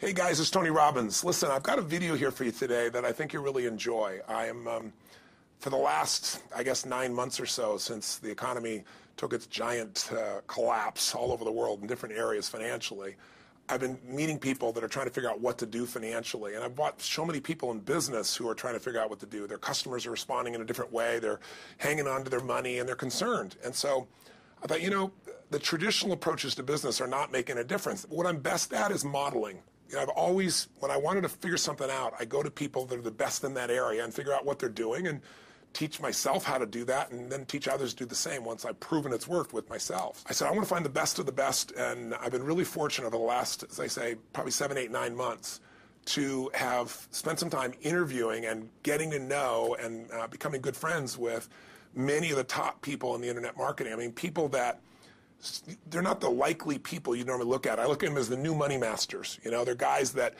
Hey guys, it's Tony Robbins. Listen, I've got a video here for you today that I think you'll really enjoy. I am, for the last, I guess, 9 months or so since the economy took its giant collapse all over the world in different areas financially, I've been meeting people that are trying to figure out what to do financially. And I've watched so many people in business who are trying to figure out what to do. Their customers are responding in a different way. They're hanging on to their money and they're concerned. And so I thought, you know, the traditional approaches to business are not making a difference. What I'm best at is modeling. You know, I've always, when I wanted to figure something out, I go to people that are the best in that area and figure out what they're doing and teach myself how to do that and then teach others to do the same once I've proven it's worked with myself. I said, I want to find the best of the best, and I've been really fortunate over the last, as I say, probably 7, 8, 9 months to have spent some time interviewing and getting to know and becoming good friends with many of the top people in the internet marketing. I mean, people that they're not the likely people you normally look at. I look at them as the new money masters. You know, they're guys that,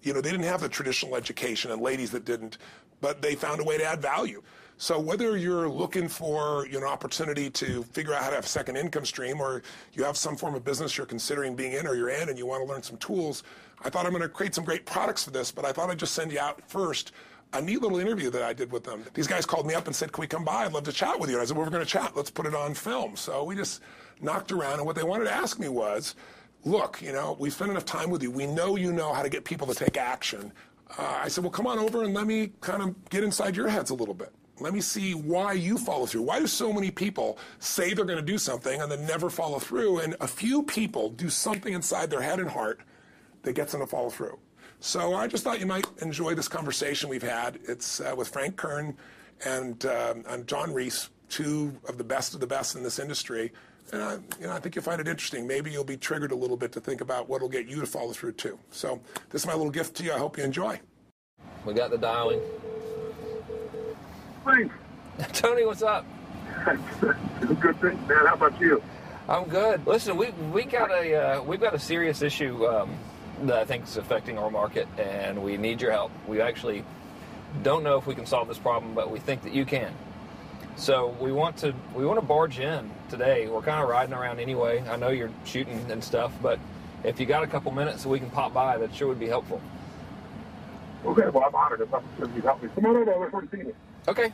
you know, they didn't have the traditional education and ladies that didn't, but they found a way to add value. So whether you're looking for, you know, opportunity to figure out how to have a second income stream, or you have some form of business you're considering being in or you're in and you want to learn some tools, I thought I'm going to create some great products for this, but I thought I'd just send you out first a neat little interview that I did with them. These guys called me up and said, can we come by? I'd love to chat with you. And I said, well, we're going to chat. Let's put it on film. So we just knocked around, and what they wanted to ask me was, look, you know, we spent enough time with you. We know you know how to get people to take action. I said, well, come on over and let me kind of get inside your heads a little bit. Let me see why you follow through. Why do so many people say they're going to do something and then never follow through? And a few people do something inside their head and heart that gets them to follow through. So I just thought you might enjoy this conversation we've had. It's with Frank Kern and John Reese, two of the best in this industry. And I think you'll find it interesting. Maybe you'll be triggered a little bit to think about what will get you to follow through too. So this is my little gift to you. I hope you enjoy. We got the dialing. Thanks. Tony, what's up? Good thing, man. How about you? I'm good. Listen, we've got a serious issue that I think is affecting our market, and we need your help. We actually don't know if we can solve this problem, but we think that you can. So we want to barge in today. We're kind of riding around anyway. I know you're shooting and stuff, but if you got a couple minutes so we can pop by, that sure would be helpful. Okay, well, I'm honored if you help me. Come on over. I look forward to seeing you. Okay.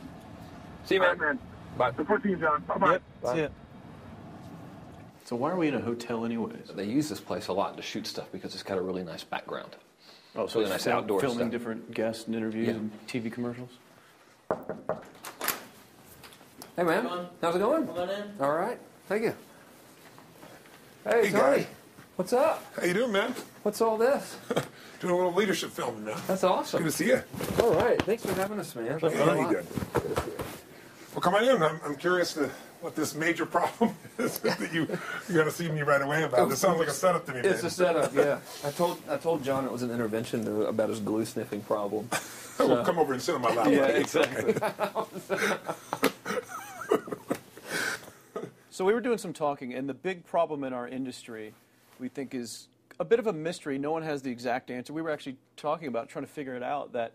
See you, man. All right, man. Bye. Look forward to seeing you, John. Bye-bye. Yep, that's it. So why are we in a hotel anyways? They use this place a lot to shoot stuff because it's got a really nice background. Oh, so really it's nice outdoor filming stuff. different guests and interviews Yeah. and TV commercials? Hey, man. How's it going? Come on in. All right. Thank you. Hey, Hey, Tony. guy. What's up? How you doing, man? What's all this? Doing a little leadership filming now. That's awesome. Good to see you. All right. Thanks for having us, man. Yeah, you did. Well, come on in. I'm curious to what this major problem is that you're going to see me right away about. This sounds like a setup to me, It's man. a setup, yeah. I told John it was an intervention about his glue sniffing problem. Well, come over and sit on my lap. Yeah, buddy. exactly. So we were doing some talking, and the big problem in our industry, we think, is a bit of a mystery. No one has the exact answer. We were actually talking about trying to figure it out, that,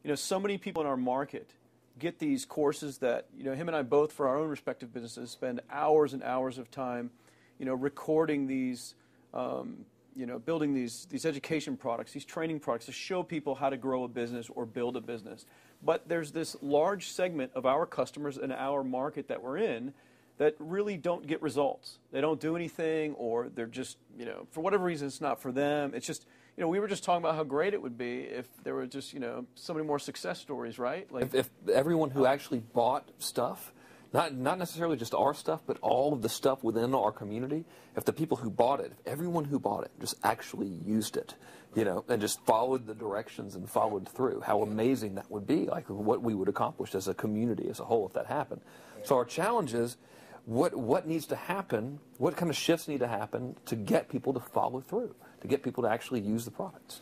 you know, so many people in our market get these courses that, you know, him and I both, for our own respective businesses, spend hours and hours of time, you know, recording these, you know, building these education products, these training products to show people how to grow a business or build a business. But there's this large segment of our customers in our market that we're in that really don't get results. They don't do anything, or they're just, you know, for whatever reason, it's not for them. It's just, you know, we were just talking about how great it would be if there were just, you know, so many more success stories, right? Like If everyone who actually bought stuff, not necessarily just our stuff, but all of the stuff within our community, if the people who bought it, if everyone who bought it just actually used it, you know, and just followed the directions and followed through, how amazing that would be, like what we would accomplish as a community as a whole if that happened. So our challenge is, what needs to happen, what kind of shifts need to happen to get people to follow through, to get people to actually use the products?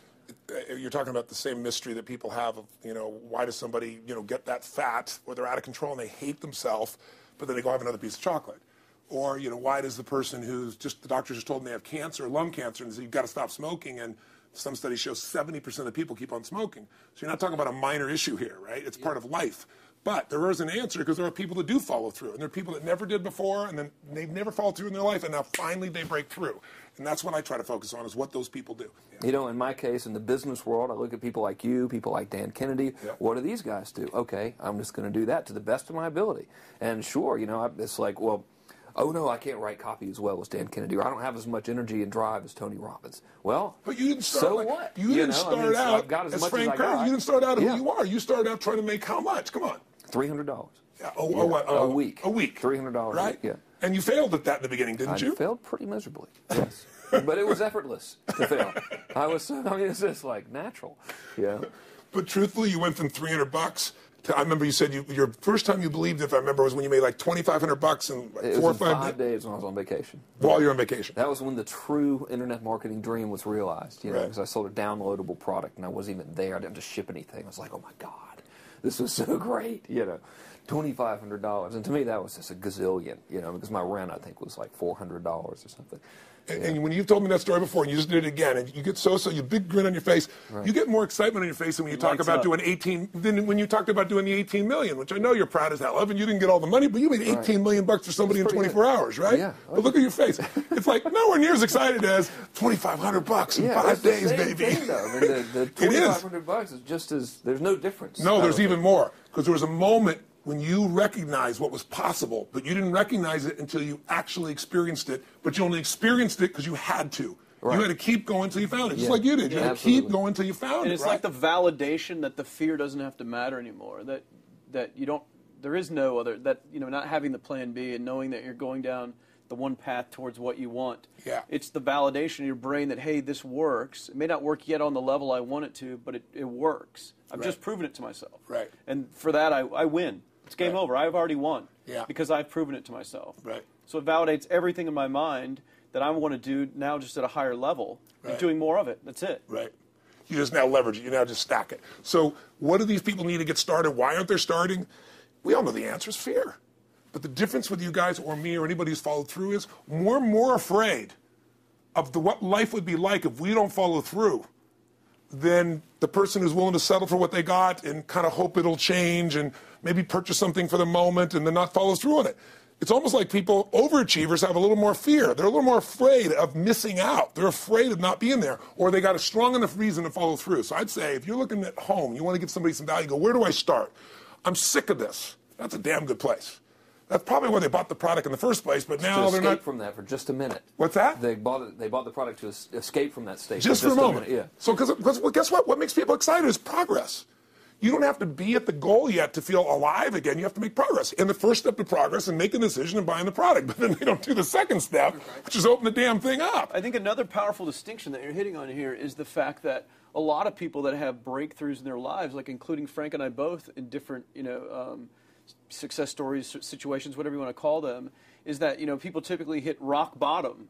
You're talking about the same mystery that people have of, you know, why does somebody, you know, get that fat or they're out of control and they hate themselves, but then they go have another piece of chocolate? Or, you know, why does the person who's just, the doctors just told them they have cancer, lung cancer, and say you've got to stop smoking, and some studies show 70% of people keep on smoking. So you're not talking about a minor issue here, right? It's part of life. But there is an answer because there are people that do follow through, and there are people that never did before, and then they've never followed through in their life, and now finally they break through. And that's what I try to focus on, is what those people do. Yeah. You know, in my case, in the business world, I look at people like you, people like Dan Kennedy. Yeah. What do these guys do? Okay, I'm just going to do that to the best of my ability. And sure, you know, it's like, well, oh no, I can't write copy as well as Dan Kennedy, or I don't have as much energy and drive as Tony Robbins. Well, but you didn't start. So like, what? You didn't start out as Frank Kern. You didn't start out who you are. You started out trying to make how much? Come on. $300. Yeah. A week. A week. $300. Right. A week, yeah. And you failed at that in the beginning, didn't you? I failed pretty miserably. Yes. But it was effortless to fail. I mean, it's just like natural. Yeah. But truthfully, you went from $300 to, I remember you said your first time you believed, if I remember, was when you made like $2,500 in like 4 or 5 days when I was on vacation. While you're on vacation. That was when the true internet marketing dream was realized, you know, because I sold a downloadable product and I wasn't even there. I didn't have to ship anything. I was like, oh my God, this was so great, you know. $2,500, and to me that was just a gazillion, you know, because my rent I think was like $400 or something. And when you've told me that story before, and you just did it again, and you get you big grin on your face. Right. You get more excitement on your face than when you talk about doing 18. Than when you talked about doing the 18 million, which I know you're proud as hell of, and you didn't get all the money, but you made 18 million bucks for somebody in 24 hours, right? Yeah. But look at your face. It's like nowhere near as excited as $2,500 in 5 days, baby. Thing, though. I mean, the $2,500 is just as there's no difference. No, there's even more, because there was a moment when you recognized what was possible, but you didn't recognize it until you actually experienced it, but you only experienced it because you had to. Right. You had to keep going until you found it, just like you did. You had to keep going until you found it. And it's like the validation that the fear doesn't have to matter anymore, that you don't, there is no other, that, you know, not having the plan B and knowing that you're going down the one path towards what you want. Yeah. It's the validation in your brain that, hey, this works. It may not work yet on the level I want it to, but it works. I've just proven it to myself. Right. And for that, I win. It's game over. I've already won. Yeah. Because I've proven it to myself. Right. So it validates everything in my mind that I want to do now just at a higher level and doing more of it. That's it. Right. You just now leverage it. You now just stack it. So what do these people need to get started? Why aren't they starting? We all know the answer is fear. But the difference with you guys or me or anybody who's followed through is we're more afraid of what life would be like if we don't follow through than the person who's willing to settle for what they got and kind of hope it'll change and maybe purchase something for the moment and then not follow through on it. It's almost like people, overachievers, have a little more fear. They're a little more afraid of missing out. They're afraid of not being there, or they got a strong enough reason to follow through. So I'd say if you're looking at home, you want to give somebody some value, go, where do I start? I'm sick of this. That's a damn good place. That's probably why they bought the product in the first place, but now they're not. Escape from that for just a minute. What's that? They bought the product to escape from that state. Just for a moment. Yeah. So, because guess what? What makes people excited is progress. You don't have to be at the goal yet to feel alive again. You have to make progress. And the first step to progress is making a decision and buying the product. But then they don't do the second step, which is open the damn thing up. I think another powerful distinction that you're hitting on here is the fact that a lot of people that have breakthroughs in their lives, like including Frank and I both in different, success stories, situations, whatever you want to call them, is that, people typically hit rock bottom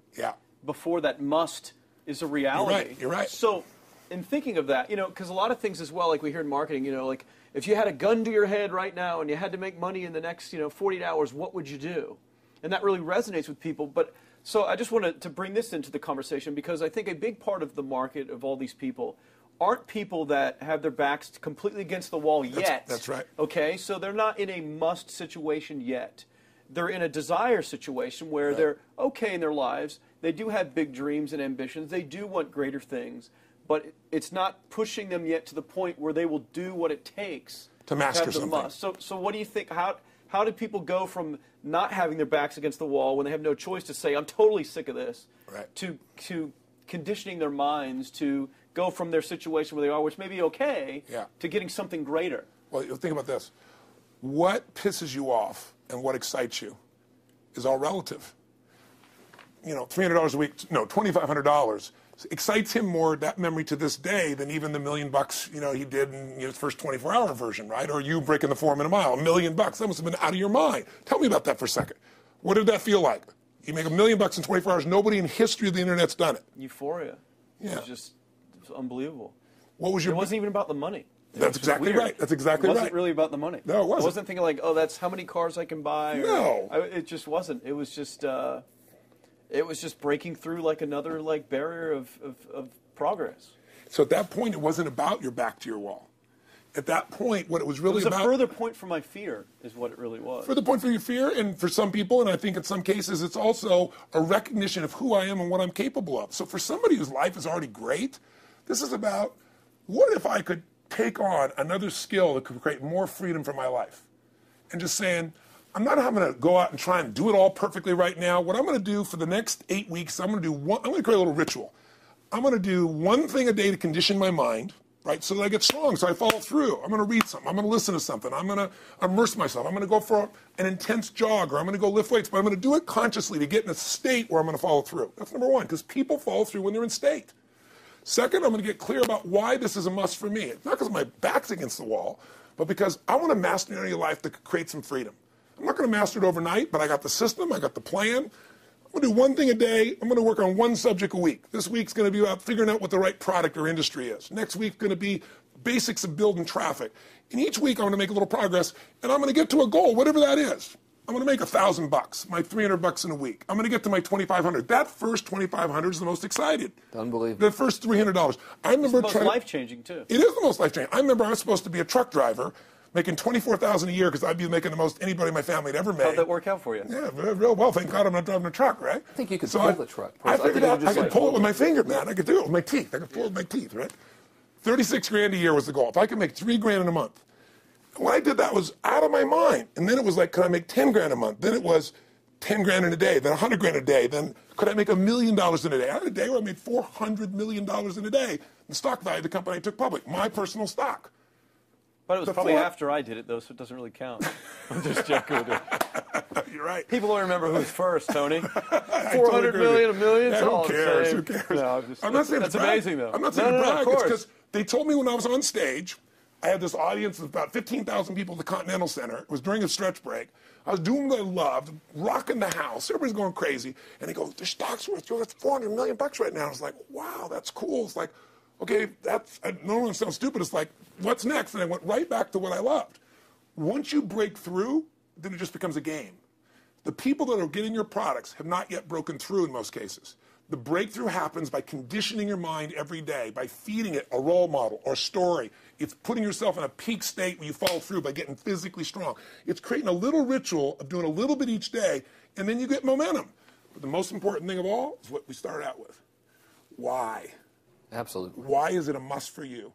before that must is a reality. You're right. So in thinking of that, because a lot of things as well, like we hear in marketing, like if you had a gun to your head right now and you had to make money in the next, 48 hours, what would you do? And that really resonates with people. But so I just wanted to bring this into the conversation because I think a big part of the market of all these people aren't people that have their backs completely against the wall yet. That's right. Okay, so they're not in a must situation yet. They're in a desire situation where they're okay in their lives. They do have big dreams and ambitions. They do want greater things. But it's not pushing them yet to the point where they will do what it takes to master have the something. Must. So what do you think? How do people go from not having their backs against the wall when they have no choice to say, I'm totally sick of this, to conditioning their minds to go from their situation where they are, which may be okay, to getting something greater? Well, think about this. What pisses you off and what excites you is all relative. $300 a week, no, $2,500 excites him more, that memory to this day, than even the $1 million, he did in his first 24-hour version, right? Or you breaking the 4-minute mile, $1 million. That must have been out of your mind. Tell me about that for a second. What did that feel like? You make $1 million in 24 hours. Nobody in history of the internet's done it. Euphoria. Yeah. It was unbelievable. What was your? It wasn't even about the money. That's exactly right. That's exactly right. It wasn't really about the money. No, it wasn't. I wasn't thinking like, oh, that's how many cars I can buy. No. It just wasn't. It was just breaking through like another barrier of progress. So at that point, it wasn't about your back to your wall. At that point, what it was really about... It was a further point for my fear, is what it really was. Further point for your fear, and for some people, and I think in some cases, it's also a recognition of who I am and what I'm capable of. So for somebody whose life is already great, this is about, what if I could take on another skill that could create more freedom for my life? And just saying, I'm not going to go out and try and do it all perfectly right now. What I'm going to do for the next 8 weeks, I'm going to create a little ritual. I'm going to do one thing a day to condition my mind, right, so that I get strong, so I follow through. I'm going to read something. I'm going to listen to something. I'm going to immerse myself. I'm going to go for an intense jog, or I'm going to go lift weights, but I'm going to do it consciously to get in a state where I'm going to follow through. That's number one, because people follow through when they're in state. Second, I'm going to get clear about why this is a must for me. It's not because my back's against the wall, but because I want to master an area of life that could create some freedom. I'm not going to master it overnight, but I got the system, I got the plan. I'm going to do one thing a day. I'm going to work on one subject a week. This week's going to be about figuring out what the right product or industry is. Next week's going to be basics of building traffic. And each week I'm going to make a little progress, and I'm going to get to a goal, whatever that is. I'm going to make $1,000, my $300 in a week. I'm going to get to my $2,500. That first $2,500 is the most excited. Unbelievable. The first $300. I remember it's the most life-changing, too. It is the most life-changing. I remember I was supposed to be a truck driver, making $24,000 a year because I'd be making the most anybody in my family had ever made. How'd that work out for you? Yeah, real well. Thank God I'm not driving a truck, right? I think you could pull the truck. I figured out I could pull it with my finger, man. I could do it with my teeth. I could pull it with my teeth, right? 36 grand a year was the goal. If I could make 3 grand in a month. When I did that, I was out of my mind. And then it was like, could I make 10 grand a month? Then it was 10 grand in a day, then 100 grand a day. Then could I make $1 million in a day? I had a day where I made $400 million in a day. The stock value of the company I took public, my personal stock. But it was probably after I did it, though, so it doesn't really count. I'm just joking with you. You're right. People don't remember who's first, Tony. 400 million, $1 million, yeah, who cares? Who cares? No, I'm not saying that's amazing, though. I'm not saying to brag. Of course. It's because they told me when I was on stage, I had this audience of about 15,000 people at the Continental Center. It was during a stretch break. I was doing what I loved, rocking the house. Everybody's going crazy. And they go, the stock's worth $400 million right now. I was like, wow, that's cool. It's like, okay, no one sounds stupid. It's like, what's next? And I went right back to what I loved. Once you break through, then it just becomes a game. The people that are getting your products have not yet broken through in most cases. The breakthrough happens by conditioning your mind every day, by feeding it a role model or story. It's putting yourself in a peak state where you follow through by getting physically strong. It's creating a little ritual of doing a little bit each day, and then you get momentum. But the most important thing of all is what we started out with. Why? Absolutely. Why is it a must for you?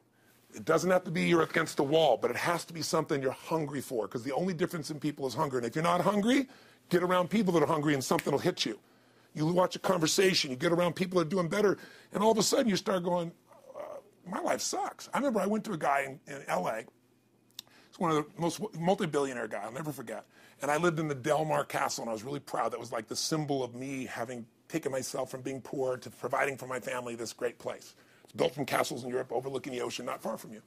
It doesn't have to be you're against the wall, but it has to be something you're hungry for, because the only difference in people is hunger. And if you're not hungry, get around people that are hungry and something will hit you. You watch a conversation, you get around people that are doing better, and all of a sudden you start going, my life sucks. I remember I went to a guy in L.A. He's one of the most multi-billionaire guy, I'll never forget. And I lived in the Del Mar Castle, and I was really proud. That was like the symbol of me having taken myself from being poor to providing for my family this great place. It's built from castles in Europe overlooking the ocean, not far from you.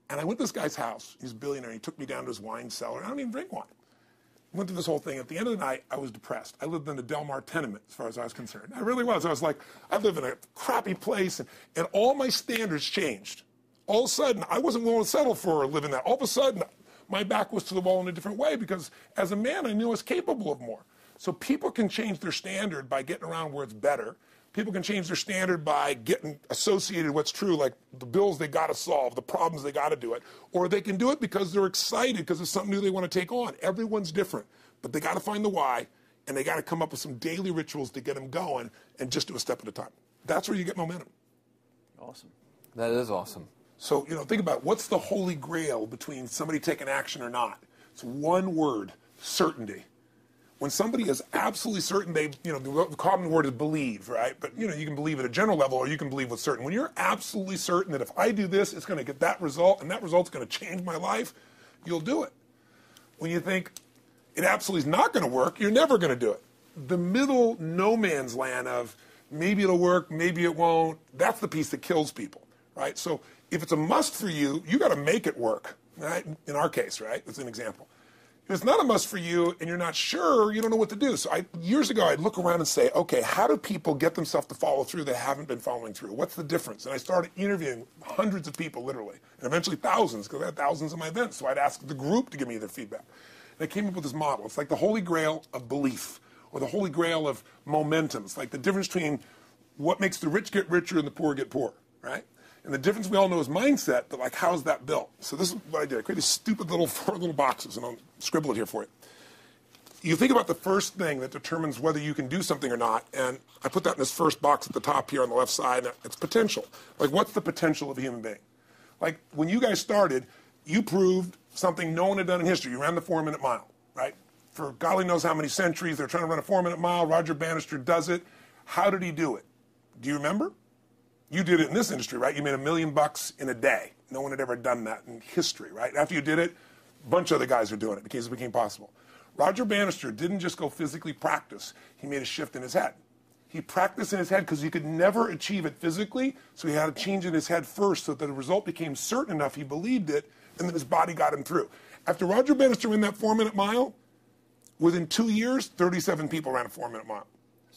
And I went to this guy's house. He's a billionaire. He took me down to his wine cellar. I don't even drink wine. Went through this whole thing. At the end of the night, I was depressed. I lived in the Del Mar tenement, as far as I was concerned. I really was. I was like, I live in a crappy place, and all my standards changed. All of a sudden, I wasn't willing to settle for living that. All of a sudden, my back was to the wall in a different way, because as a man, I knew I was capable of more. So people can change their standard by getting around where it's better. People can change their standard by getting associated with what's true, like the bills they got to solve, the problems they got to do it. Or they can do it because they're excited because it's something new they want to take on. Everyone's different, but they got to find the why, and they got to come up with some daily rituals to get them going, and just do a step at a time. That's where you get momentum. Awesome. That is awesome. So, think about what's the holy grail between somebody taking action or not. It's one word: certainty. When somebody is absolutely certain, the common word is believe, right? But, you can believe at a general level, or you can believe with certain. When you're absolutely certain that if I do this, it's going to get that result, and that result's going to change my life, you'll do it. When you think it absolutely is not going to work, you're never going to do it. The middle no man's land of maybe it'll work, maybe it won't, that's the piece that kills people, right? So if it's a must for you, you got to make it work, right? In our case, right? That's an example. If it's not a must for you and you're not sure, you don't know what to do. So years ago, I'd look around and say, okay, how do people get themselves to follow through that haven't been following through? What's the difference? And I started interviewing hundreds of people, literally, and eventually thousands, because I had thousands of my events. So I'd ask the group to give me their feedback. And I came up with this model. It's like the holy grail of belief, or the holy grail of momentum. It's like the difference between what makes the rich get richer and the poor get poor, right? And the difference we all know is mindset, but like, how's that built? So this is what I did. I created these stupid little 4 little boxes, and I'll scribble it here for you. You think about the first thing that determines whether you can do something or not, and I put that in this first box at the top here on the left side, and it's potential. Like, what's the potential of a human being? Like, when you guys started, you proved something no one had done in history. You ran the 4-minute mile, right? For golly knows how many centuries, they're trying to run a 4-minute mile. Roger Bannister does it. How did he do it? Do you remember? You did it in this industry, right? You made $1 million in a day. No one had ever done that in history, right? After you did it, a bunch of other guys are doing it because it became possible. Roger Bannister didn't just go physically practice. He made a shift in his head. He practiced in his head because he could never achieve it physically, so he had to change in his head first so that the result became certain enough he believed it, and then his body got him through. After Roger Bannister ran that 4-minute mile, within 2 years, 37 people ran a 4-minute mile.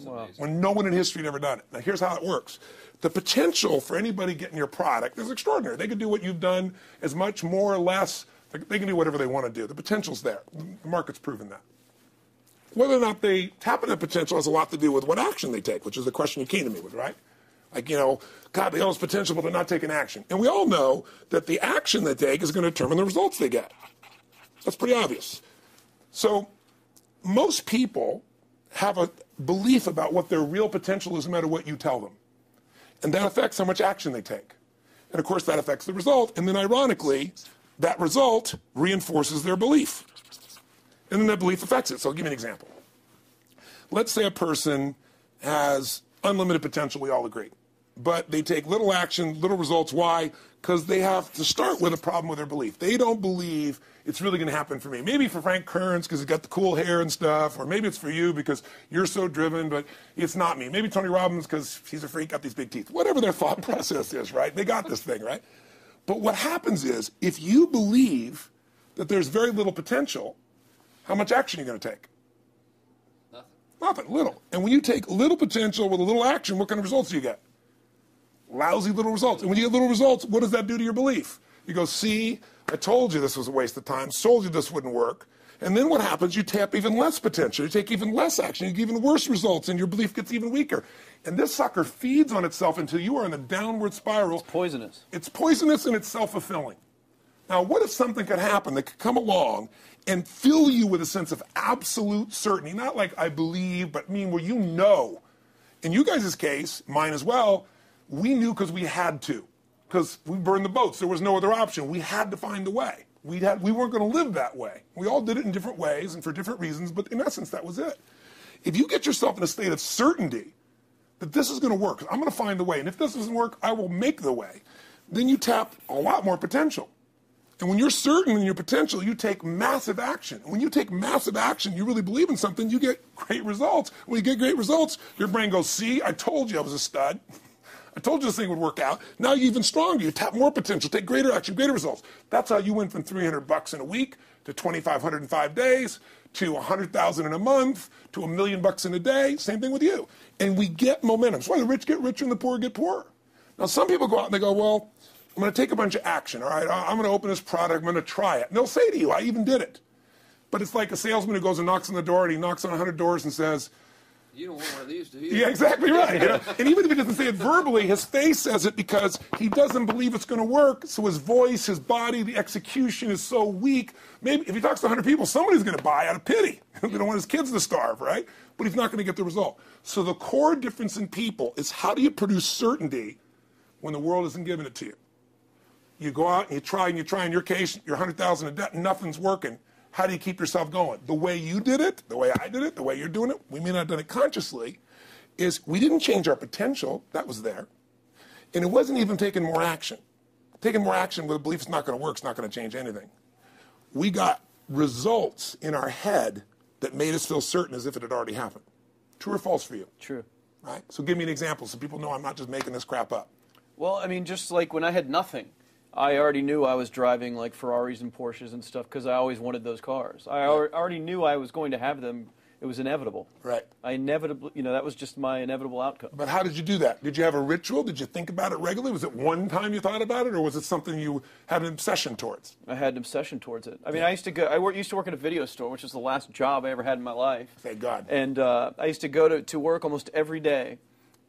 Wow. When no one in history had ever done it. Now, here's how it works. The potential for anybody getting your product is extraordinary. They could do what you've done as much, more or less. They can do whatever they want to do. The potential's there. The market's proven that. Whether or not they tap into that potential has a lot to do with what action they take, which is the question you came to me with, right? Like, you know, God, they all have potential, but they're not taking action. And we all know that the action they take is going to determine the results they get. That's pretty obvious. So most people have a belief about what their real potential is no matter what you tell them. And that affects how much action they take. And of course, that affects the result. And then ironically, that result reinforces their belief. And then that belief affects it. So I'll give you an example. Let's say a person has unlimited potential, we all agree. But they take little action, little results. Why? Because they have to start with a problem with their belief. They don't believe it's really going to happen for me. Maybe for Frank Kearns because he's got the cool hair and stuff, or maybe it's for you because you're so driven, but it's not me. Maybe Tony Robbins because he's a freak, got these big teeth. Whatever their thought process is, right? They got this thing, right? But what happens is, if you believe that there's very little potential, how much action are you going to take? Nothing, little. And when you take little potential with a little action, what kind of results do you get? Lousy little results. And when you get little results, what does that do to your belief? You go, see, I told you this was a waste of time, told you this wouldn't work. And then what happens? You tap even less potential. You take even less action. You get even worse results, and your belief gets even weaker. And this sucker feeds on itself until you are in the downward spiral. It's poisonous. It's poisonous and it's self-fulfilling. Now, what if something could happen that could come along and fill you with a sense of absolute certainty? Not like I believe, but mean where you know. In you guys' case, mine as well, we knew because we had to. Because we burned the boats. There was no other option. We had to find a way. We weren't going to live that way. We all did it in different ways and for different reasons, but in essence, that was it. If you get yourself in a state of certainty that this is going to work, I'm going to find the way, and if this doesn't work, I will make the way, then you tap a lot more potential. And when you're certain in your potential, you take massive action. When you take massive action, you really believe in something, you get great results. When you get great results, your brain goes, see, I told you I was a stud. I told you this thing would work out. Now you're even stronger. You tap more potential, take greater action, greater results. That's how you went from $300 in a week to $2,500 in 5 days to $100,000 in a month to $1 million in a day. Same thing with you. And we get momentum. That's why the rich get richer and the poor get poorer. Now some people go out and they go, well, I'm going to take a bunch of action. All right, I'm going to open this product. I'm going to try it. And they'll say to you, I even did it. But it's like a salesman who goes and knocks on the door, and he knocks on 100 doors and says, you don't want one of these, do you? yeah, exactly right. You know? And even if he doesn't say it verbally, his face says it because he doesn't believe it's going to work. So his voice, his body, the execution is so weak. Maybe if he talks to 100 people, somebody's going to buy out of pity. They don't want his kids to starve, right? But he's not going to get the result. So the core difference in people is how do you produce certainty when the world isn't giving it to you? You go out and you try. In your case, you're 100,000 in debt and nothing's working. How do you keep yourself going? The way you did it, the way I did it, the way you're doing it, we may not have done it consciously, is we didn't change our potential. That was there. And it wasn't even taking more action. Taking more action with a belief it's not going to work, it's not going to change anything. We got results in our head that made us feel certain as if it had already happened. True or false for you? True. Right? So give me an example so people know I'm not just making this crap up. Well, I mean, just like when I had nothing, I already knew I was driving like Ferraris and Porsches and stuff because I always wanted those cars. I already knew I was going to have them. It was inevitable. Right. I inevitably, that was just my inevitable outcome. But how did you do that? Did you have a ritual? Did you think about it regularly? Was it one time you thought about it, or was it something you had an obsession towards? I had an obsession towards it. I mean, I used to work at a video store, which was the last job I ever had in my life. Thank God. And I used to go to work almost every day.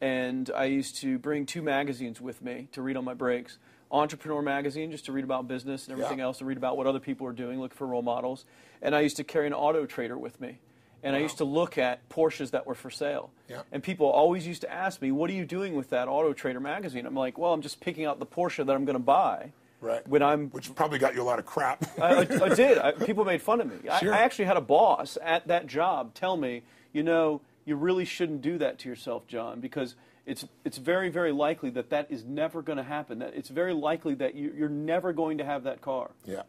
and I used to bring 2 magazines with me to read on my breaks. Entrepreneur magazine, just to read about business and everything else, and read about what other people are doing, look for role models. And I used to carry an Auto Trader with me. And I used to look at Porsches that were for sale. Yeah. And people always used to ask me, what are you doing with that Auto Trader magazine? I'm like, well, I'm just picking out the Porsche that I'm going to buy. Right. Which probably got you a lot of crap. I did. People made fun of me. Sure. I actually had a boss at that job tell me, you know, you really shouldn't do that to yourself, John, because it's very, very likely that is never going to happen. That it's very likely that you're never going to have that car. Yeah.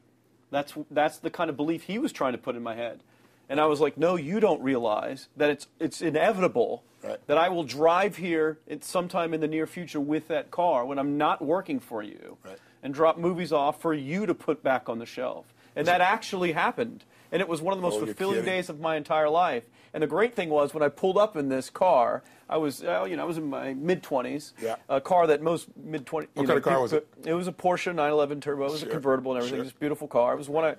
That's the kind of belief he was trying to put in my head. And I was like, no, you don't realize that it's inevitable that I will drive here sometime in the near future with that car when I'm not working for you and drop movies off for you to put back on the shelf. And that actually happened. And it was one of the most fulfilling days of my entire life. And the great thing was when I pulled up in this car, I was in my mid-20s, a car that most mid-20s... What kind of car was it? It was a Porsche 911 Turbo. It was a convertible and everything. It was a beautiful car. It was one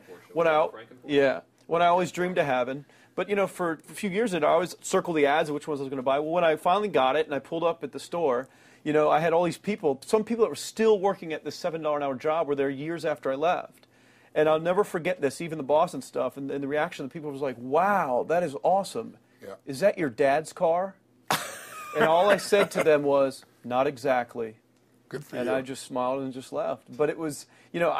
I always dreamed of having. But, you know, for a few years, I always circled the ads of which ones I was going to buy. Well, when I finally got it and I pulled up at the store, you know, I had all these people, some people that were still working at this $7 an hour job were there years after I left. And I'll never forget this, even the boss and stuff, and the reaction of the people was like, wow, that is awesome. Yeah. Is that your dad's car? And all I said to them was, not exactly. Good for you. And I just smiled and just left. But it was, you know,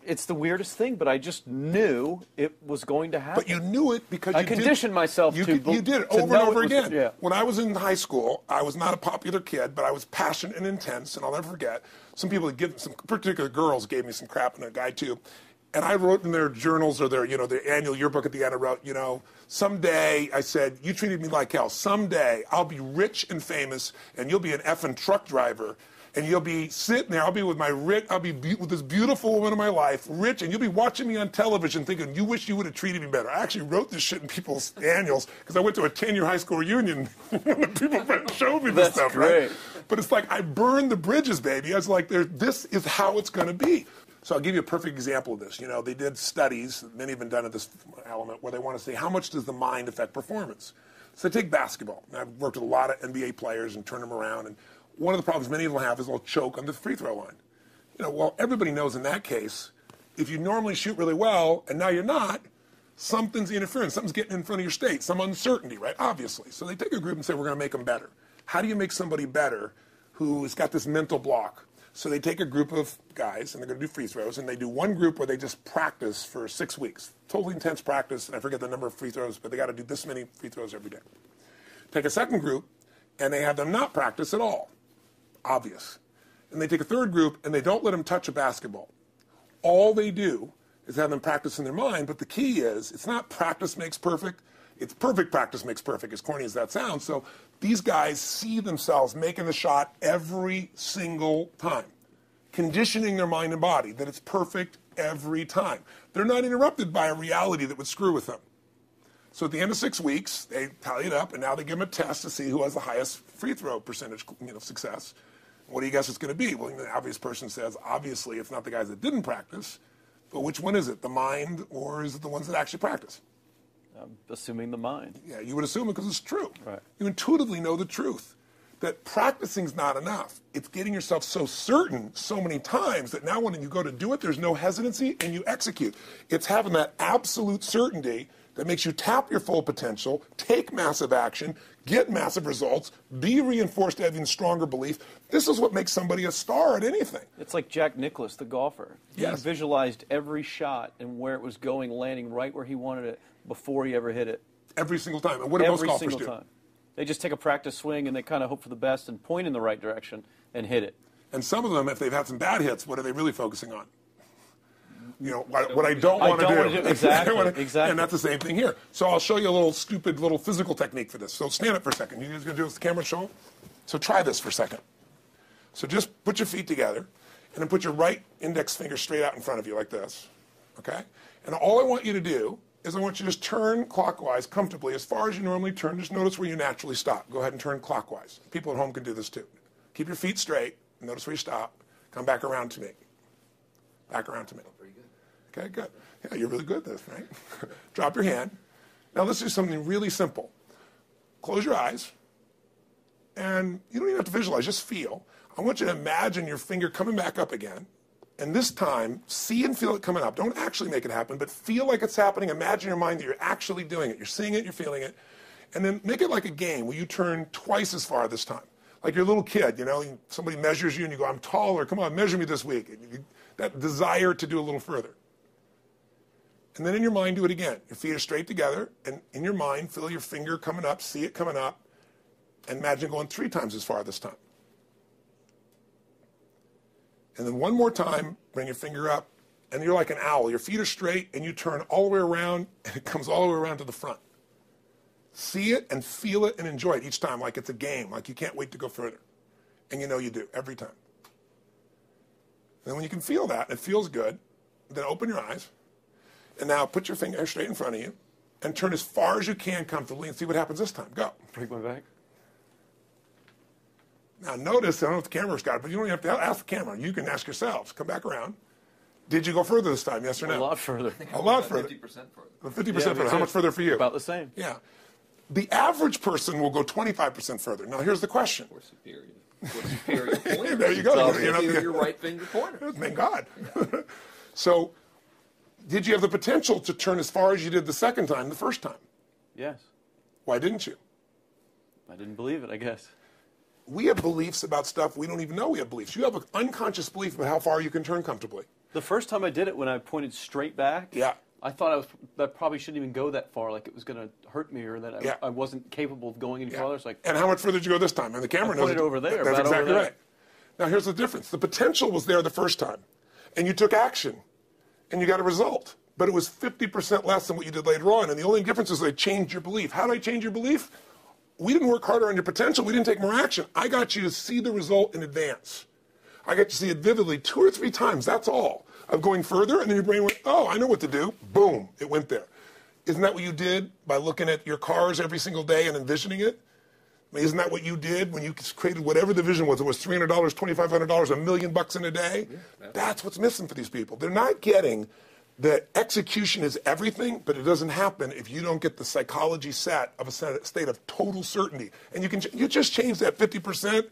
it's the weirdest thing, but I just knew it was going to happen. But you knew it because I conditioned myself to you did it over and over again. Yeah. When I was in high school, I was not a popular kid, but I was passionate and intense, and I'll never forget. Some particular girls gave me some crap, and a guy too. And I wrote in their journals or their annual yearbook at the end, I wrote, someday, I said, you treated me like hell. Someday I'll be rich and famous, and you'll be an effing truck driver. And you'll be sitting there, I'll be with this beautiful woman of my life, rich, and you'll be watching me on television thinking, you wish you would have treated me better. I actually wrote this shit in people's annuals because I went to a 10-year high school reunion when people showed me this stuff, great. Right? But it's like, I burned the bridges, baby. I was like, this is how it's going to be. So I'll give you a perfect example of this. They did studies, many have been done at this element, where they want to say, how much does the mind affect performance? So take basketball. I've worked with a lot of NBA players and turned them around, and one of the problems many of them have is they'll choke on the free throw line. Well, everybody knows in that case, if you normally shoot really well and now you're not, something's interfering, something's getting in front of your state, some uncertainty, right? Obviously. So they take a group and say, we're going to make them better. How do you make somebody better who's got this mental block? So they take a group of guys and they're going to do free throws, and they do one group where they just practice for 6 weeks. Totally intense practice, and I forget the number of free throws, but they got to do this many free throws every day. Take a second group, and they have them not practice at all. Obvious. And they take a third group and they don't let them touch a basketball. All they do is have them practice in their mind, but the key is it's not practice makes perfect, it's perfect practice makes perfect, as corny as that sounds. So these guys see themselves making the shot every single time, conditioning their mind and body that it's perfect every time. They're not interrupted by a reality that would screw with them. So at the end of 6 weeks, they tally it up, and now they give them a test to see who has the highest free throw percentage, success. What do you guess it's going to be? Well, the obvious person says, obviously, it's not the guys that didn't practice, but which one is it, the mind, or is it the ones that actually practice? I'm assuming the mind. Yeah, you would assume it because it's true. Right. You intuitively know the truth, that practicing's not enough. It's getting yourself so certain so many times that now when you go to do it, there's no hesitancy, and you execute. It's having that absolute certainty that makes you tap your full potential, take massive action, get massive results, be reinforced having stronger belief. This is what makes somebody a star at anything. It's like Jack Nicklaus, the golfer. Yes. He visualized every shot and where it was going, landing right where he wanted it before he ever hit it. Every single time. And what do most golfers do? Every single time. They just take a practice swing and they kind of hope for the best and point in the right direction and hit it. And some of them, if they've had some bad hits, what are they really focusing on? What I don't want to do. Exactly. And that's the same thing here. So I'll show you a little stupid little physical technique for this. So stand up for a second. You guys going to do this with the camera show them? So try this for a second. So just put your feet together, and then put your right index finger straight out in front of you like this. Okay? And all I want you to do is I want you to just turn clockwise comfortably as far as you normally turn. Just notice where you naturally stop. Go ahead and turn clockwise. People at home can do this too. Keep your feet straight. Notice where you stop. Come back around to me. Back around to me. Okay, good. Yeah, you're really good at this, right? Drop your hand. Now let's do something really simple. Close your eyes. And you don't even have to visualize, just feel. I want you to imagine your finger coming back up again. And this time, see and feel it coming up. Don't actually make it happen, but feel like it's happening. Imagine in your mind that you're actually doing it. You're seeing it, you're feeling it. And then make it like a game where you turn twice as far this time. Like you're a little kid, you know, somebody measures you and you go, I'm taller, come on, measure me this week. And that desire to do a little further. And then in your mind, do it again. Your feet are straight together, and in your mind, feel your finger coming up, see it coming up, and imagine going 3 times as far this time. And then one more time, bring your finger up, and you're like an owl. Your feet are straight, and you turn all the way around, and it comes all the way around to the front. See it and feel it and enjoy it each time like it's a game, like you can't wait to go further. And you know you do, every time. And when you can feel that, it feels good, then open your eyes, and now put your finger straight in front of you, and turn as far as you can comfortably and see what happens this time. Go. Break my back. Now notice, I don't know if the camera's got it, but you don't even have to ask the camera. You can ask yourselves. Come back around. Did you go further this time, yes or no? A lot further. A lot further. 50% further. 50% further. How much further for you? About the same. Yeah. The average person will go 25% further. Now here's the question. Or superior. Or superior pointer. There you go. Your right finger pointer. Thank God. Yeah. So, did you have the potential to turn as far as you did the second time, the first time? Yes. Why didn't you? I didn't believe it, I guess. We have beliefs about stuff we don't even know we have beliefs. You have an unconscious belief about how far you can turn comfortably. The first time I did it, when I pointed straight back, yeah. I thought I probably shouldn't even go that far, like it was going to hurt me, or that yeah. I wasn't capable of going any farther. Like, and how much further did you go this time? And the camera knows it over there. That's exactly over there. right. Right. Now here's the difference. The potential was there the first time, and you took action, and you got a result. But it was 50% less than what you did later on, and the only difference is they changed your belief. How did I change your belief? We didn't work harder on your potential. We didn't take more action. I got you to see the result in advance. I got you to see it vividly 2 or 3 times. That's all. Of going further, and then your brain went, oh, I know what to do. Boom, it went there. Isn't that what you did by looking at your cars every single day and envisioning it? I mean, isn't that what you did when you created whatever the vision was? It was $300, $2,500, $1 million in a day? Yeah, that's what's missing for these people. They're not getting that execution is everything, but it doesn't happen if you don't get the psychology set of a state of total certainty. And you just change that 50%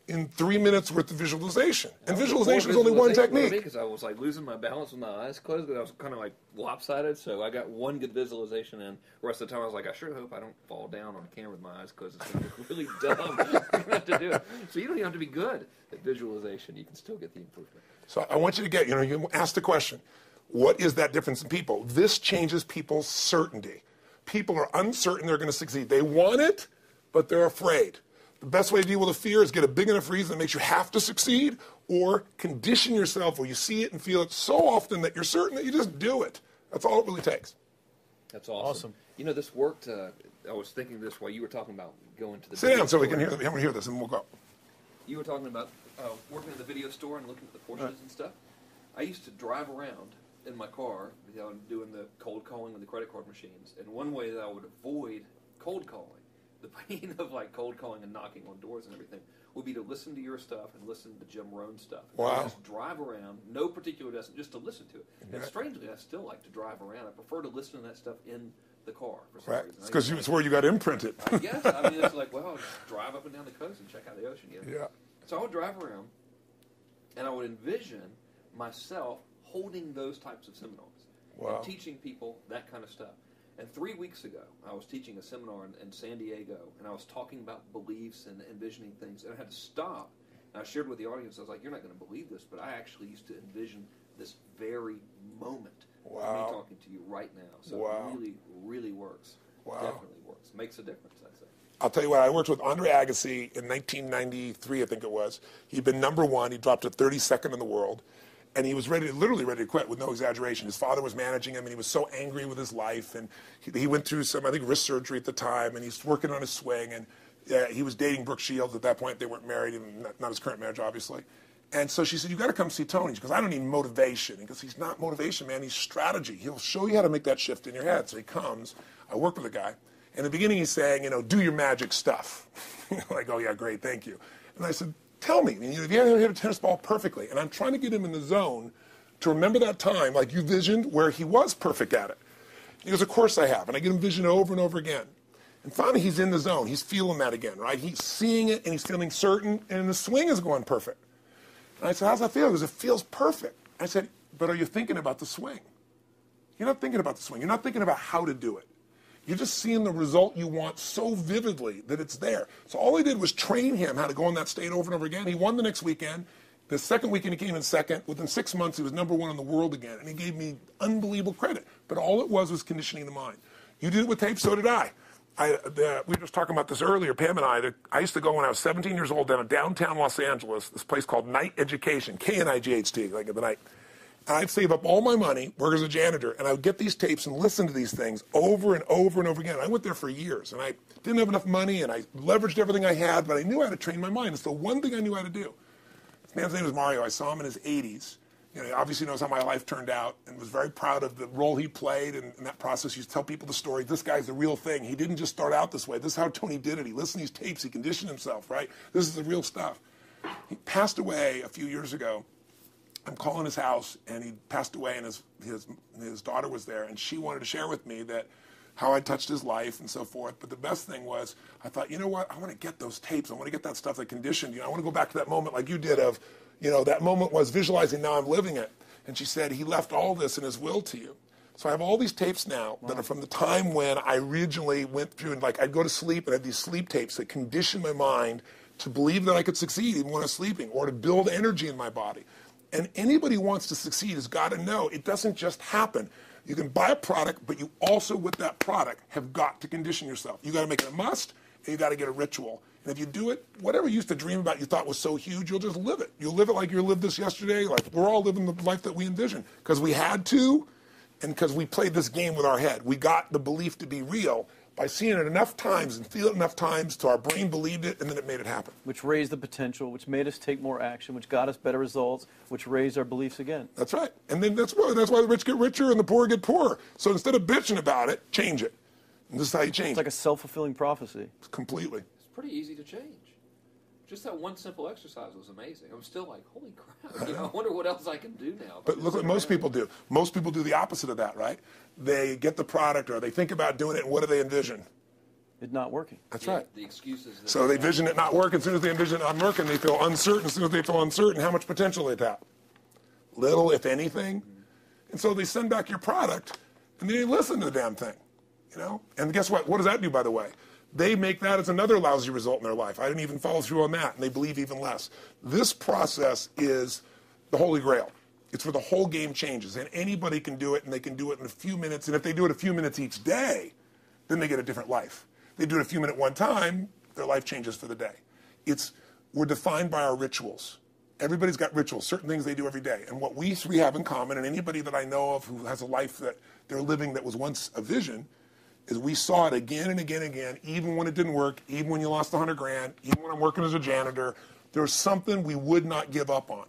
in 3 minutes worth of visualization. And visualization is only one technique. Because I was like losing my balance with my eyes closed, because I was kind of like lopsided. So I got one good visualization in. The rest of the time I was like, I sure hope I don't fall down on camera with my eyes closed. It's going to look really dumb. I'm going to do it. So you don't even have to be good at visualization. You can still get the improvement. So I want you to get, you ask the question, what is that difference in people? This changes people's certainty. People are uncertain they're going to succeed. They want it, but they're afraid. The best way to deal with a fear is get a big enough reason that makes you have to succeed, or condition yourself where you see it and feel it so often that you're certain that you just do it. That's all it really takes. That's awesome. You know, this worked. I was thinking of this while you were talking about going to the Sit down so we can hear this, and we'll go. You were talking about working in the video store and looking at the Porsches and stuff. I used to drive around in my car, doing the cold calling with the credit card machines. And one way that I would avoid cold calling, the pain of like cold calling and knocking on doors and everything, would be to listen to your stuff and listen to Jim Rohn's stuff. Wow. Just drive around, no particular destination, just to listen to it. Yeah. And strangely, I still like to drive around. I prefer to listen to that stuff in the car for some reason. Because it's where you got imprinted. I guess. I mean, it's like, well, I'll just drive up and down the coast and check out the ocean. Yeah. So I would drive around, and I would envision myself holding those types of seminars. Wow. And teaching people that kind of stuff. And 3 weeks ago, I was teaching a seminar in San Diego, and I was talking about beliefs and envisioning things, and I had to stop. And I shared with the audience, I was like, you're not going to believe this, but I actually used to envision this very moment of me talking to you right now. So it really, really works. Wow. Definitely works. Makes a difference, I'd say. I'll tell you what, I worked with Andre Agassi in 1993, I think it was. He'd been #1. He dropped to 32nd in the world. And he was literally ready to quit with no exaggeration. His father was managing him, and he was so angry with his life. And he went through some, I think, wrist surgery at the time, and he's working on his swing. And he was dating Brooke Shields at that point. They weren't married, and not his current marriage, obviously. And so she said, you got to come see Tony. She goes, I don't need motivation. He goes, he's not motivation, man. He's strategy. He'll show you how to make that shift in your head. So he comes. I work with the guy. In the beginning, he's saying, do your magic stuff. Like, oh, yeah, great, thank you. And I said, tell me, if you ever hit a tennis ball perfectly, and I'm trying to get him in the zone to remember that time, like you visioned, where he was perfect at it. He goes, of course I have, and I get him vision over and over again. And finally, he's in the zone. He's feeling that again, right? He's seeing it, and he's feeling certain, and the swing is going perfect. And I said, how's that feel? He goes, it feels perfect. I said, but are you thinking about the swing? You're not thinking about the swing. You're not thinking about how to do it. You're just seeing the result you want so vividly that it's there. So all I did was train him how to go in that state over and over again. He won the next weekend. The second weekend, he came in second. Within 6 months, he was #1 in the world again, and he gave me unbelievable credit. But all it was conditioning the mind. You did it with tape, so did I. We were just talking about this earlier, Pam and I used to go when I was 17 years old down in downtown Los Angeles, this place called Night Education, K-N-I-G-H-T, like in the night. And I'd save up all my money, work as a janitor, and I would get these tapes and listen to these things over and over and over again. I went there for years, and I didn't have enough money, and I leveraged everything I had, but I knew how to train my mind. It's the one thing I knew how to do. This man's name was Mario. I saw him in his 80s. You know, he obviously knows how my life turned out and was very proud of the role he played in that process. He used to tell people the story. This guy's the real thing. He didn't just start out this way. This is how Tony did it. He listened to these tapes. He conditioned himself, right? This is the real stuff. He passed away a few years ago. I'm calling his house, and he passed away, and his daughter was there, and she wanted to share with me that how I touched his life and so forth. But the best thing was, I thought, you know what? I want to get those tapes. I want to get that stuff that conditioned you. I want to go back to that moment like you did of, you know, that moment was visualizing, now I'm living it. And she said, he left all this in his will to you. So I have all these tapes now that are from the time when I originally went through, and like I'd go to sleep and I had these sleep tapes that conditioned my mind to believe that I could succeed even when I was sleeping, or to build energy in my body. And anybody who wants to succeed has got to know it doesn't just happen. You can buy a product, but you also, with that product, have got to condition yourself. You got to make it a must, and you got to get a ritual. And if you do it, whatever you used to dream about you thought was so huge, you'll just live it. You'll live it like you lived this yesterday. Like we're all living the life that we envision because we had to, and because we played this game with our head. We got the belief to be real by seeing it enough times and feel it enough times till our brain believed it, and then it made it happen. Which raised the potential, which made us take more action, which got us better results, which raised our beliefs again. That's right. And then that's why the rich get richer and the poor get poorer. So instead of bitching about it, change it. And this is how you change it. It's like a self-fulfilling prophecy. Completely. It's pretty easy to change. Just that one simple exercise was amazing. I'm still like, holy crap, you know, I wonder what else I can do now. But look what most people do. Most people do the opposite of that, right? They get the product or they think about doing it, and what do they envision? It not working. That's right. The excuses. So they envision it not working. As soon as they envision it not working, they feel uncertain. As soon as they feel uncertain, how much potential they tap? Little, if anything. And so they send back your product, and they didn't listen to the damn thing, you know? And guess what? What does that do, by the way? They make that as another lousy result in their life. I didn't even follow through on that, and they believe even less. This process is the Holy Grail. It's where the whole game changes, and anybody can do it, and they can do it in a few minutes. And if they do it a few minutes each day, then they get a different life. They do it a few minutes one time, their life changes for the day. We're defined by our rituals. Everybody's got rituals, certain things they do every day. And what we three have in common, and anybody that I know of who has a life that they're living that was once a vision, is we saw it again and again and again, even when it didn't work, even when you lost 100 grand, even when I'm working as a janitor. There's something we would not give up on.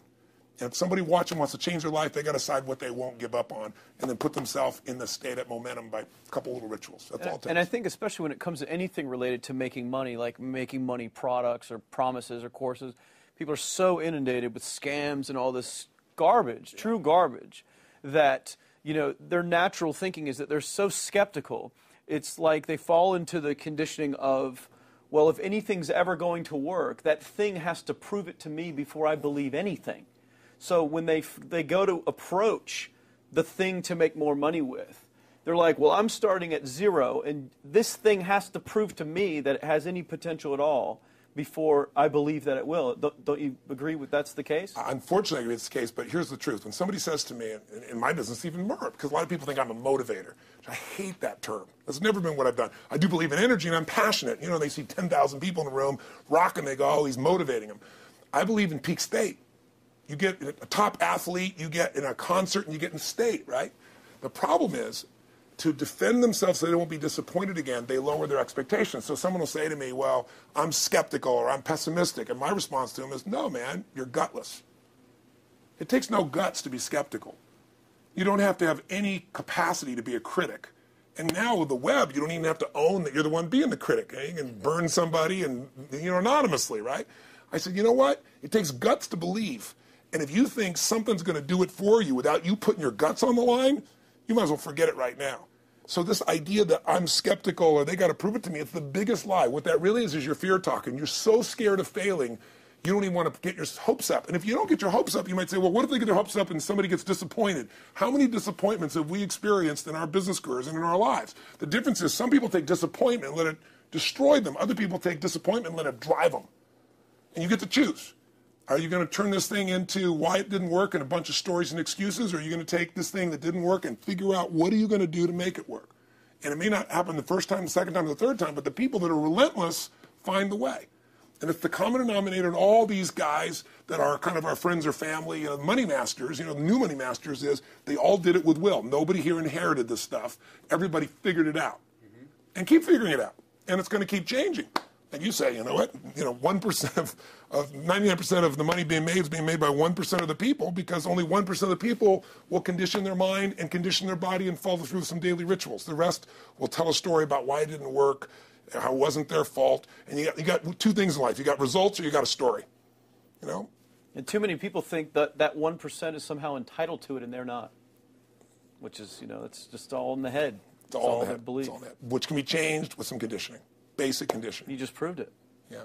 And if somebody watching wants to change their life, they got to decide what they won't give up on, and then put themselves in the state of momentum by a couple little rituals. That's all it takes. And I think especially when it comes to anything related to making money, like making money products or promises or courses, people are so inundated with scams and all this garbage, true garbage, that, you know, their natural thinking is that they're so skeptical. It's like they fall into the conditioning of, well, if anything's ever going to work, that thing has to prove it to me before I believe anything. So when they go to approach the thing to make more money with, they're like, well, I'm starting at zero, and this thing has to prove to me that it has any potential at all before I believe that it will. Don't you agree with that's the case? Unfortunately, I agree it's the case, but here's the truth. When somebody says to me, in my business even more, because a lot of people think I'm a motivator. I hate that term. That's never been what I've done. I do believe in energy, and I'm passionate. You know, they see 10,000 people in the room rocking, they go, oh, he's motivating them. I believe in peak state. You get a top athlete, you get in a concert, and you get in state, right? The problem is, to defend themselves so they won't be disappointed again, they lower their expectations. So someone will say to me, well, I'm skeptical or I'm pessimistic. And my response to them is, no, man, you're gutless. It takes no guts to be skeptical. You don't have to have any capacity to be a critic. And now with the web, you don't even have to own that you're the one being the critic. You can burn somebody and, you know, anonymously, right? I said, you know what? It takes guts to believe. And if you think something's going to do it for you without you putting your guts on the line, you might as well forget it right now. So this idea that I'm skeptical or they got to prove it to me, it's the biggest lie. What that really is your fear talking. You're so scared of failing, you don't even want to get your hopes up. And if you don't get your hopes up, you might say, well, what if they get their hopes up and somebody gets disappointed? How many disappointments have we experienced in our business careers and in our lives? The difference is some people take disappointment and let it destroy them. Other people take disappointment and let it drive them. And you get to choose. Are you going to turn this thing into why it didn't work and a bunch of stories and excuses, or are you going to take this thing that didn't work and figure out what are you going to do to make it work? And it may not happen the first time, the second time, the third time, but the people that are relentless find the way. And it's the common denominator in all these guys that are kind of our friends or family, money masters, the new money masters is they all did it with will. Nobody here inherited this stuff. Everybody figured it out. And keep figuring it out. And it's going to keep changing. And you say, you know what, 1% of 99% of the money being made is being made by 1% of the people, because only 1% of the people will condition their mind and condition their body and follow through some daily rituals. The rest will tell a story about why it didn't work, how it wasn't their fault. And you got two things in life. You got results or you got a story, And too many people think that that 1% is somehow entitled to it, and they're not. Which is, it's just all in the head. It's all in the their belief. It's all in the head, which can be changed with some conditioning. Basic conditioning. You just proved it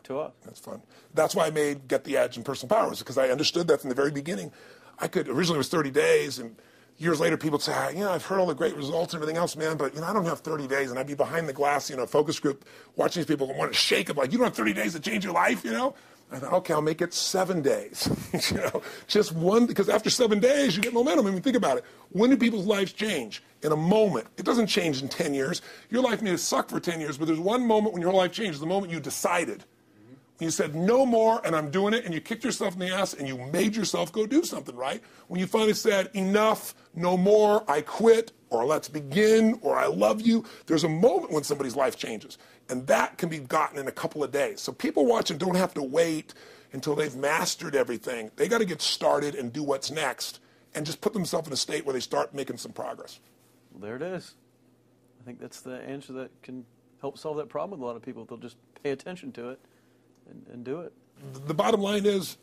to us. That's fun. That's why I made Get the Edge and Personal Power, because I understood that from the very beginning. Originally it was 30 days, and years later people say, I've heard all the great results and everything else, man, but I don't have 30 days, and I'd be behind the glass, focus group, watching these people want to shake them, like, you don't have 30 days to change your life, I thought, okay, I'll make it 7 days, just one, because after 7 days you get momentum. I mean, think about it. When do people's lives change? In a moment. It doesn't change in 10 years. Your life may have sucked for 10 years, but there's one moment when your whole life changed, the moment you decided. When you said, no more, and I'm doing it, and you kicked yourself in the ass, and you made yourself go do something, right? When you finally said, enough, no more, I quit, or let's begin, or I love you, there's a moment when somebody's life changes. And that can be gotten in a couple of days. So people watching don't have to wait until they've mastered everything. They got to get started and do what's next, and just put themselves in a state where they start making some progress. Well, there it is. I think that's the answer that can help solve that problem with a lot of people. If they'll just pay attention to it and do it. The bottom line is,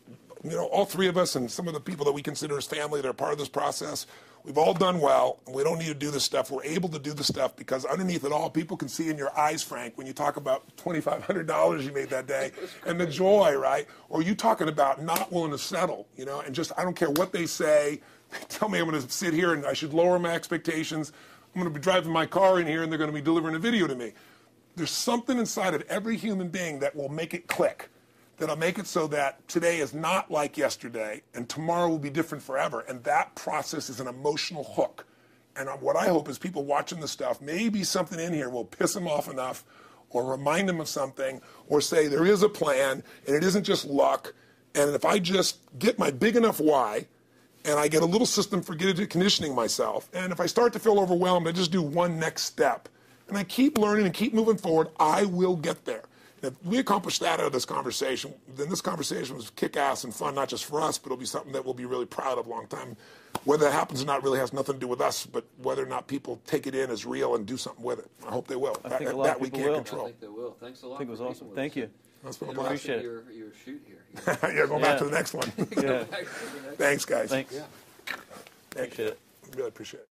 all three of us and some of the people that we consider as family that are part of this process, we've all done well, and we don't need to do this stuff. We're able to do the stuff because underneath it all, people can see in your eyes, Frank, when you talk about $2,500 you made that day and the joy, right? Or you talking about not willing to settle, and just, I don't care what they say. They tell me I'm going to sit here and I should lower my expectations. I'm going to be driving my car in here and they're going to be delivering a video to me. There's something inside of every human being that will make it click. That'll make it so that today is not like yesterday and tomorrow will be different forever. And that process is an emotional hook. And what I hope is people watching this stuff, maybe something in here will piss them off enough or remind them of something or say there is a plan and it isn't just luck. And if I just get my big enough why and I get a little system for conditioning myself, and if I start to feel overwhelmed, I just do one next step. And I keep learning and keep moving forward, I will get there. If we accomplish that out of this conversation, then this conversation was kick-ass and fun, not just for us, but it'll be something that we'll be really proud of a long time. Whether that happens or not really has nothing to do with us, but whether or not people take it in as real and do something with it. I hope they will. I think a lot of people will. I think they will. Thanks a lot. I think it was awesome. Thank you. That's been a I blast. Appreciate it. Your shoot here. Yeah, going back to the next one. Yeah. Thanks, guys. Thanks. Yeah. Appreciate it. Really appreciate it.